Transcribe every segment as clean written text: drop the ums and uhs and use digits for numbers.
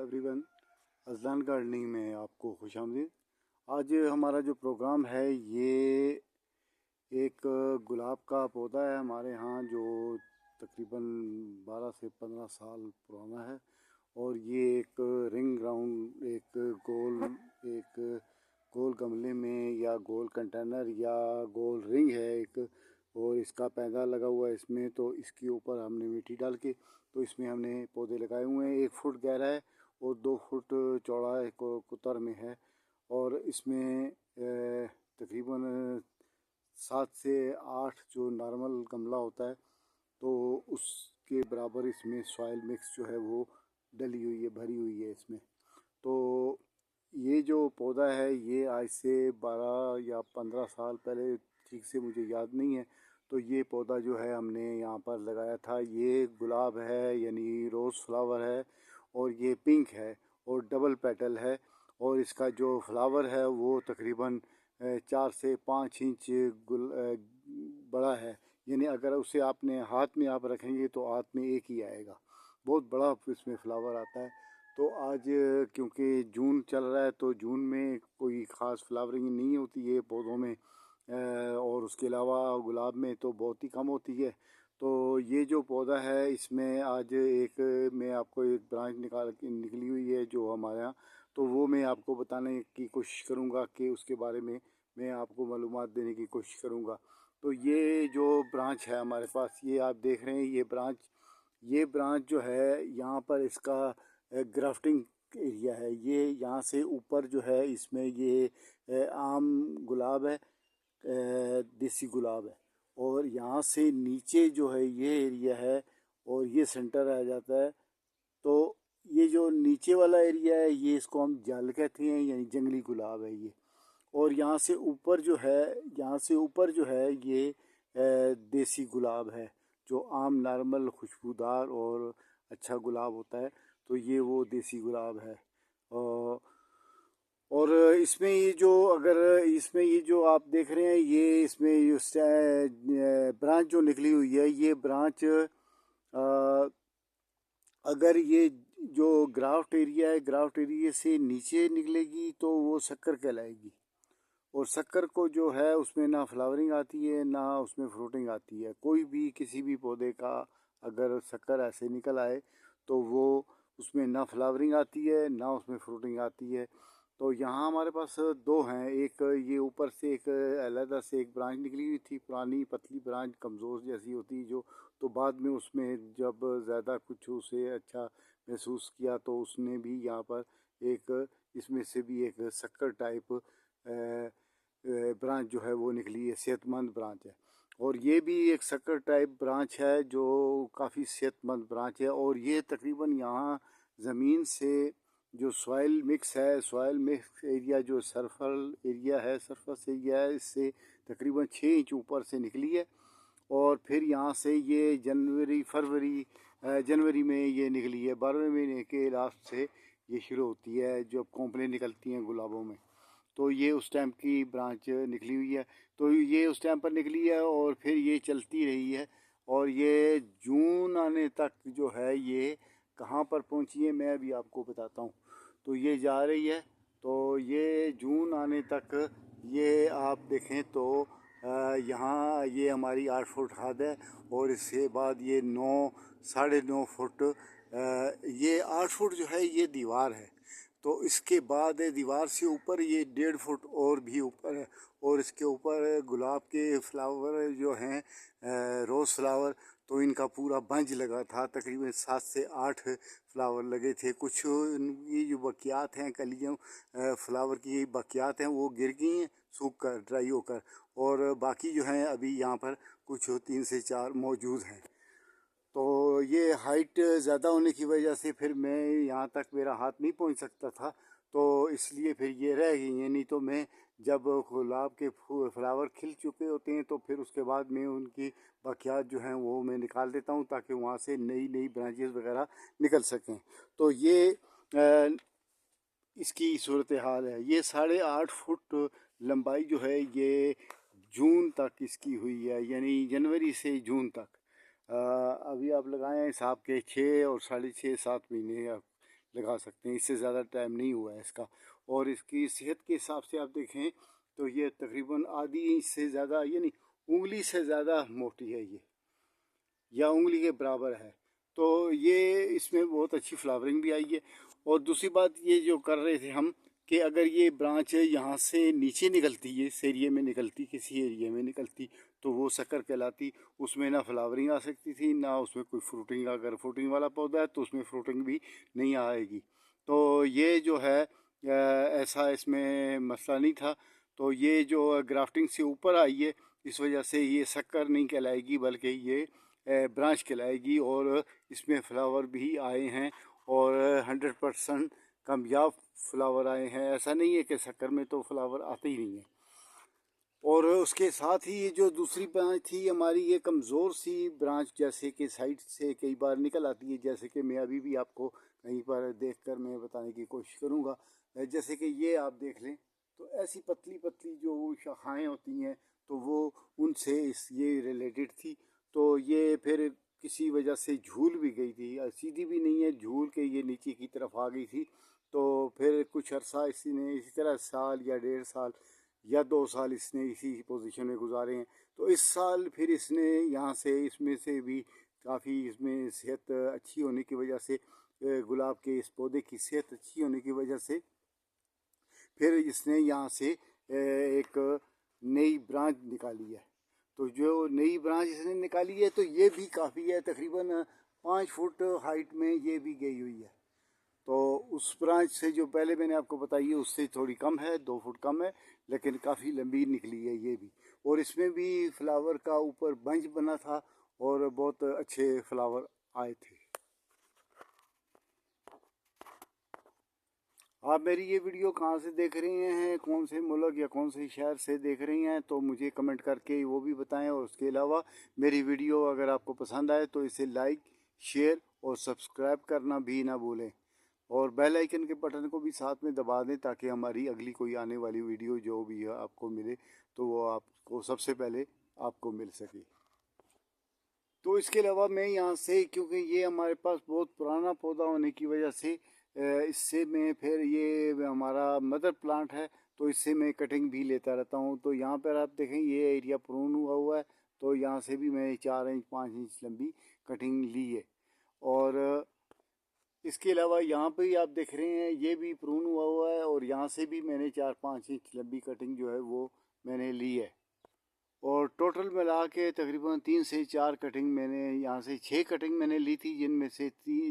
Everyone, Azlan gardening में आपको खुशामदीद। आज हमारा जो प्रोग्राम है ये एक गुलाब का पौधा है हमारे यहाँ, जो तकरीबन 12 से 15 साल पुराना है। और ये एक रिंग राउंड एक गोल गमले में या गोल कंटेनर या गोल रिंग है एक, और इसका पैदा लगा हुआ है इसमें। तो इसके ऊपर हमने मिट्टी डाल के तो इसमें हमने पौधे लगाए हुए हैं। 1 फुट गहरा है और 2 फुट चौड़ा कुतर में है। और इसमें तकरीबन 7 से 8 जो नॉर्मल गमला होता है तो उसके बराबर इसमें सॉइल मिक्स जो है वो डली हुई है, भरी हुई है इसमें। तो ये जो पौधा है ये आज से 12 या 15 साल पहले, ठीक से मुझे याद नहीं है, तो ये पौधा जो है हमने यहाँ पर लगाया था। ये गुलाब है, यानी रोज़ फ्लावर है, और ये पिंक है और डबल पेटल है। और इसका जो फ्लावर है वो तकरीबन 4 से 5 इंच बड़ा है। यानी अगर उसे आपने हाथ में आप रखेंगे तो हाथ में एक ही आएगा, बहुत बड़ा इसमें फ्लावर आता है। तो आज क्योंकि जून चल रहा है तो जून में कोई ख़ास फ्लावरिंग नहीं होती है पौधों में, और उसके अलावा गुलाब में तो बहुत ही कम होती है। तो ये जो पौधा है इसमें आज मैं आपको एक ब्रांच निकली हुई है जो हमारे यहाँ, तो वो मैं आपको बताने की कोशिश करूँगा कि उसके बारे में मैं आपको मालूमात देने की कोशिश करूँगा। तो ये जो ब्रांच है हमारे पास, ये आप देख रहे हैं, ये ब्रांच जो है यहाँ पर इसका ग्राफ्टिंग एरिया है। ये यहाँ से ऊपर जो है इसमें ये आम गुलाब है, देसी गुलाब है। और यहाँ से नीचे जो है ये एरिया है और ये सेंटर आ जाता है। तो ये जो नीचे वाला एरिया है ये इसको हम जल कहते हैं, यानी जंगली गुलाब है ये। और यहाँ से ऊपर जो है ये देसी गुलाब है, जो आम नॉर्मल खुशबूदार और अच्छा गुलाब होता है। तो ये वो देसी गुलाब है। और इसमें ये जो आप देख रहे हैं, ये इसमें ब्रांच जो निकली हुई है, ये ब्रांच अगर ये जो ग्राफ्ट एरिया है, ग्राफ्ट एरिया से नीचे निकलेगी तो वो शक्कर कहलाएगी। और शक्कर को जो है उसमें ना फ्लावरिंग आती है ना उसमें फ्रूटिंग आती है। कोई भी किसी भी पौधे का अगर शक्कर ऐसे निकल आए तो वो उसमें ना फ्लावरिंग आती है ना उसमें फ्रूटिंग आती है। तो यहाँ हमारे पास 2 हैं। एक ये ऊपर से एक अलहदा से एक ब्रांच निकली हुई थी, पुरानी पतली ब्रांच, कमज़ोर जैसी होती जो। तो बाद में उसमें जब ज़्यादा कुछ उसे अच्छा महसूस किया तो उसने भी यहाँ पर एक इसमें से भी एक शक्कर टाइप ब्रांच जो है वो निकली है, सेहतमंद ब्रांच है। और ये भी एक शक्कर टाइप ब्रांच है जो काफ़ी सेहतमंद ब्रांच है। और ये तकरीबन यहाँ ज़मीन से जो सॉइल मिक्स एरिया, जो सरफस एरिया है, इससे तकरीबन 6 इंच ऊपर से निकली है। और फिर यहाँ से ये जनवरी में ये निकली है। 12वें महीने के लास्ट से ये शुरू होती है जब कॉम्प्लें निकलती हैं गुलाबों में। तो ये उस टाइम की ब्रांच निकली हुई है। तो ये उस टाइम पर निकली है और फिर ये चलती रही है। और ये जून आने तक जो है ये कहाँ पर पहुँची है मैं अभी आपको बताता हूँ। तो ये जा रही है, तो ये जून आने तक ये आप देखें तो यहाँ ये हमारी 8 फुट हद है। और इसके बाद ये 9 साढ़े 9 फुट, ये 8 फुट जो है ये दीवार है। तो इसके बाद दीवार से ऊपर ये 1.5 फुट और भी ऊपर है। और इसके ऊपर गुलाब के फ्लावर जो हैं, रोज़ फ्लावर, तो इनका पूरा बंच लगा था। तकरीबन 7 से 8 फ्लावर लगे थे। कुछ ये जो बकियात हैं, कलियों फ्लावर की बकियात हैं, वो गिर गई हैं सूख कर, ड्राई होकर। और बाकी जो हैं अभी यहाँ पर कुछ 3 से 4 मौजूद हैं। तो ये हाइट ज़्यादा होने की वजह से फिर मैं यहाँ तक मेरा हाथ नहीं पहुँच सकता था, तो इसलिए फिर ये रह गई हैं। नहीं तो मैं जब गुलाब के फ्लावर खिल चुके होते हैं तो फिर उसके बाद मैं उनकी बाकियात जो हैं वो मैं निकाल देता हूँ ताकि वहाँ से नई नई ब्रांचेस वगैरह निकल सकें। तो ये इसकी सूरत हाल है। ये 8.5 फुट लंबाई जो है ये जून तक इसकी हुई है, यानी जनवरी से जून तक। अभी आप लगाएं हिसाब के 6 और 6.5 7 महीने अब लगा सकते हैं, इससे ज़्यादा टाइम नहीं हुआ है इसका। और इसकी सेहत के हिसाब से आप देखें तो ये तकरीबन आधी इंच से ज़्यादा, यानी उंगली से ज़्यादा मोटी है ये, या उंगली के बराबर है। तो ये इसमें बहुत अच्छी फ्लावरिंग भी आई है। और दूसरी बात ये जो कर रहे थे हम, कि अगर ये ब्रांच यहाँ से नीचे निकलती, ये इस एरिए में निकलती, किसी एरिए में निकलती, तो वो शक्कर कहलाती। उसमें ना फ्लावरिंग आ सकती थी, ना उसमें कोई फ्रूटिंग। अगर फ्रूटिंग वाला पौधा है तो उसमें फ्रूटिंग भी नहीं आएगी। तो ये जो है ऐसा इसमें मसला नहीं था। तो ये जो ग्राफ्टिंग से ऊपर आई है, इस वजह से ये शक्कर नहीं कहलाएगी, बल्कि ये ब्रांच कहलाएगी। और इसमें फ्लावर भी आए हैं, और 100% कामयाब फ्लावर आए हैं। ऐसा नहीं है कि शक्कर में तो फ्लावर आते ही नहीं है। और उसके साथ ही ये जो दूसरी ब्रांच थी हमारी, ये कमज़ोर सी ब्रांच, जैसे कि साइड से कई बार निकल आती है, जैसे कि मैं अभी भी आपको कहीं पर देखकर मैं बताने की कोशिश करूँगा। जैसे कि ये आप देख लें, तो ऐसी पतली पतली जो शाखाएँ होती हैं, तो वो उनसे ये रिलेटेड थी। तो ये फिर किसी वजह से झूल भी गई थी, सीधी भी नहीं है, झूल के ये नीचे की तरफ आ गई थी। तो फिर कुछ अर्सा इसी तरह साल या 1.5 साल या 2 साल इसने इसी पोजीशन में गुजारे हैं। तो इस साल फिर इसने यहाँ से, इसमें से भी काफ़ी, इसमें सेहत अच्छी होने की वजह से, गुलाब के इस पौधे की सेहत अच्छी होने की वजह से, फिर इसने यहाँ से एक नई ब्रांच निकाली है। तो जो नई ब्रांच इसने निकाली है, तो ये भी काफ़ी है, तकरीबन 5 फुट हाइट में ये भी गई हुई है। तो उस ब्रांच से जो पहले मैंने आपको बताई है, उससे थोड़ी कम है, 2 फुट कम है, लेकिन काफ़ी लंबी निकली है ये भी। और इसमें भी फ्लावर का ऊपर बंच बना था, और बहुत अच्छे फ्लावर आए थे। आप मेरी ये वीडियो कहाँ से देख रहे हैं, कौन से मुल्क या कौन से शहर से देख रही हैं, तो मुझे कमेंट करके वो भी बताएं। और उसके अलावा मेरी वीडियो अगर आपको पसंद आए तो इसे लाइक, शेयर और सब्सक्राइब करना भी ना भूलें। और बेल आइकन के बटन को भी साथ में दबा दें, ताकि हमारी अगली कोई आने वाली वीडियो जो भी है आपको मिले, तो वो आपको सबसे पहले आपको मिल सके। तो इसके अलावा मैं यहाँ से, क्योंकि ये हमारे पास बहुत पुराना पौधा होने की वजह से, इससे मैं फिर, ये हमारा मदर प्लांट है, तो इससे मैं कटिंग भी लेता रहता हूँ। तो यहाँ पर आप देखें, ये एरिया प्रून हुआ है, तो यहाँ से भी मैं 4 इंच 5 इंच लंबी कटिंग ली है। और इसके अलावा यहाँ पे ही आप देख रहे हैं, ये भी प्रून हुआ है, और यहाँ से भी मैंने 4-5 इंच लंबी कटिंग जो है वो मैंने ली है। और टोटल मिला के तकरीबन 3 से 4 कटिंग मैंने, यहाँ से 6 कटिंग मैंने ली थी, जिनमें से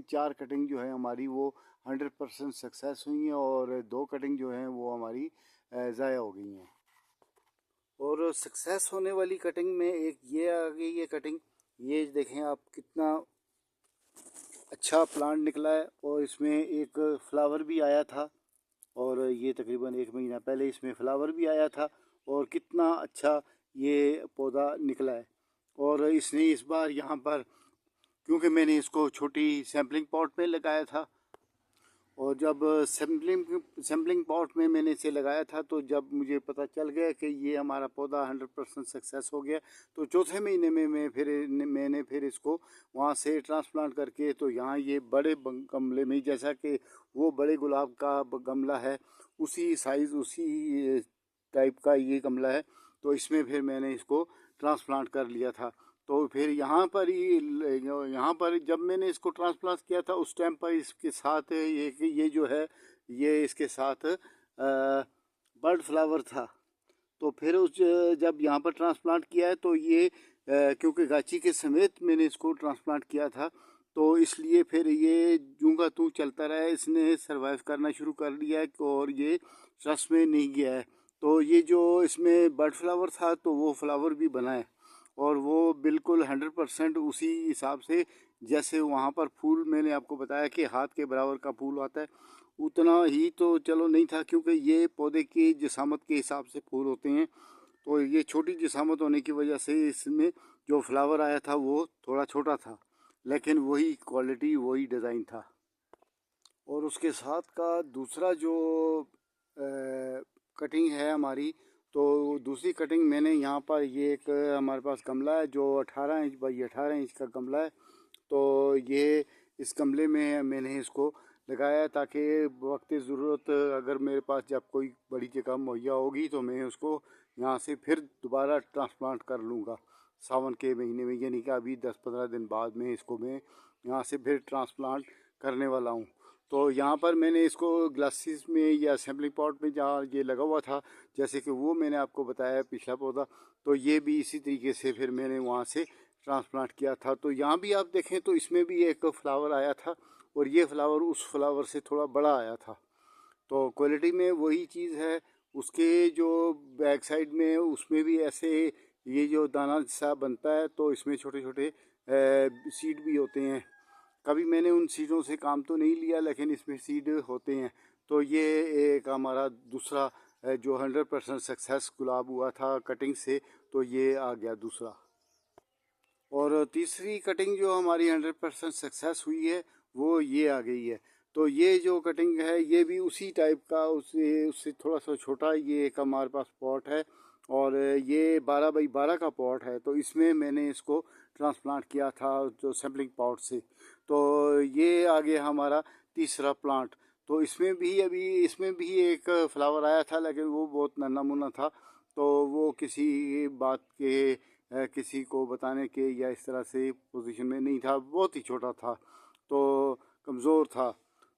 4 कटिंग जो है हमारी वो 100% सक्सेस हुई हैं, और 2 कटिंग जो हैं वो हमारी ज़ाया हो गई हैं। और सक्सेस होने वाली कटिंग में एक ये आ गई है कटिंग, ये देखें आप, कितना अच्छा प्लांट निकला है। और इसमें एक फ्लावर भी आया था, और ये तकरीबन 1 महीना पहले इसमें फ्लावर भी आया था। और कितना अच्छा ये पौधा निकला है। और इसने इस बार यहाँ पर, क्योंकि मैंने इसको छोटी सैम्पलिंग पॉट में लगाया था, और जब सैम्पलिंग पॉट में मैंने इसे लगाया था, तो जब मुझे पता चल गया कि ये हमारा पौधा 100% सक्सेस हो गया, तो चौथे महीने में मैंने फिर इसको वहाँ से ट्रांसप्लांट करके, तो यहाँ ये बड़े गमले में, जैसा कि वो बड़े गुलाब का गमला है, उसी साइज़, उसी टाइप का ये गमला है, तो इसमें फिर मैंने इसको ट्रांसप्लांट कर लिया था। तो फिर यहाँ पर जब मैंने इसको ट्रांसप्लांट किया था, उस टाइम पर इसके साथ ये जो है, ये इसके साथ बर्ड फ्लावर था। तो फिर जब यहाँ पर ट्रांसप्लांट किया है, तो ये क्योंकि गाची के समेत मैंने इसको ट्रांसप्लांट किया था, तो इसलिए फिर ये जूं का तूं चलता रहा है, इसने सरवाइव करना शुरू कर लिया है, और ये ट्रस्ट में नहीं गया है। तो ये जो इसमें बर्ड फ्लावर था, तो वो फ्लावर भी बना है, और वो बिल्कुल 100% उसी हिसाब से, जैसे वहाँ पर फूल मैंने आपको बताया कि हाथ के बराबर का फूल आता है, उतना ही तो चलो नहीं था, क्योंकि ये पौधे की जिसामत के हिसाब से फूल होते हैं। तो ये छोटी जिसामत होने की वजह से इसमें जो फ्लावर आया था वो थोड़ा छोटा था, लेकिन वही क्वालिटी, वही डिज़ाइन था। और उसके साथ का दूसरा जो कटिंग है हमारी, तो दूसरी कटिंग मैंने यहाँ पर, ये एक हमारे पास गमला है जो 18 इंच बाई 18 इंच का गमला है। तो ये इस गमले में मैंने इसको लगाया है ताकि वक्त ज़रूरत अगर मेरे पास जब कोई बड़ी जगह मुहैया होगी तो मैं उसको यहाँ से फिर दोबारा ट्रांसप्लांट कर लूँगा सावन के महीने में, यानी कि अभी 10-15 दिन बाद में इसको मैं यहाँ से फिर ट्रांसप्लांट करने वाला हूँ। तो यहाँ पर मैंने इसको ग्लासेस में या सैम्पलिंग पॉट में जहाँ ये लगा हुआ था, जैसे कि वो मैंने आपको बताया पिछला पौधा, तो ये भी इसी तरीके से फिर मैंने वहाँ से ट्रांसप्लांट किया था। तो यहाँ भी आप देखें तो इसमें भी एक फ्लावर आया था और ये फ्लावर उस फ्लावर से थोड़ा बड़ा आया था। तो क्वालिटी में वही चीज़ है। उसके जो बैक साइड में उसमें भी ऐसे ये जो दाना सा बनता है तो इसमें छोटे छोटे सीड भी होते हैं। कभी मैंने उन सीडों से काम तो नहीं लिया लेकिन इसमें सीड होते हैं। तो ये एक हमारा दूसरा जो 100% सक्सेस गुलाब हुआ था कटिंग से, तो ये आ गया दूसरा। और तीसरी कटिंग जो हमारी 100% सक्सेस हुई है वो ये आ गई है। तो ये जो कटिंग है ये भी उसी टाइप का, उससे उससे थोड़ा सा छोटा ये एक हमारे पास पॉट है और ये 12x12 का पॉट है। तो इसमें मैंने इसको ट्रांसप्लांट किया था जो सैम्पलिंग पॉट से। तो ये आ गया हमारा तीसरा प्लांट। तो इसमें भी एक फ्लावर आया था लेकिन वो बहुत नन्हा मुन्ना था। तो वो किसी बात के किसी को बताने के या इस तरह से पोजीशन में नहीं था, बहुत ही छोटा था तो कमज़ोर था।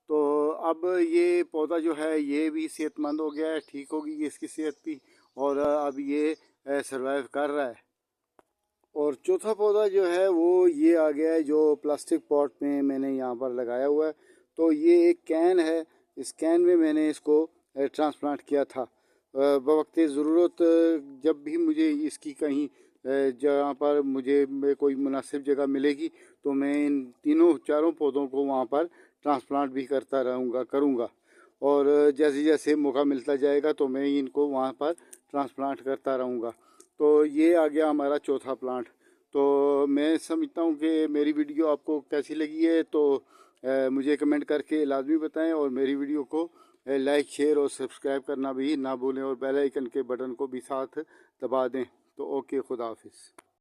तो अब ये पौधा जो है ये भी सेहतमंद हो गया है, ठीक हो गई है इसकी सेहत भी, और अब ये सरवाइव कर रहा है। और चौथा पौधा जो है वो ये आ गया है जो प्लास्टिक पॉट में मैंने यहाँ पर लगाया हुआ है। तो ये एक कैन है, इस कैन में मैंने इसको ट्रांसप्लांट किया था। बवक्त ज़रूरत जब भी मुझे इसकी कहीं जहाँ पर मुझे कोई मुनासिब जगह मिलेगी तो मैं इन तीनों चारों पौधों को वहाँ पर ट्रांसप्लांट भी करता करूँगा। और जैसे जैसे मौका मिलता जाएगा तो मैं इनको वहाँ पर ट्रांसप्लांट करता रहूँगा। तो ये आ गया हमारा चौथा प्लांट। तो मैं समझता हूँ कि मेरी वीडियो आपको कैसी लगी है, तो मुझे कमेंट करके लाजमी बताएं और मेरी वीडियो को लाइक शेयर और सब्सक्राइब करना भी ना भूलें और बेल आइकन के बटन को भी साथ दबा दें। तो ओके, खुदा हाफिज़।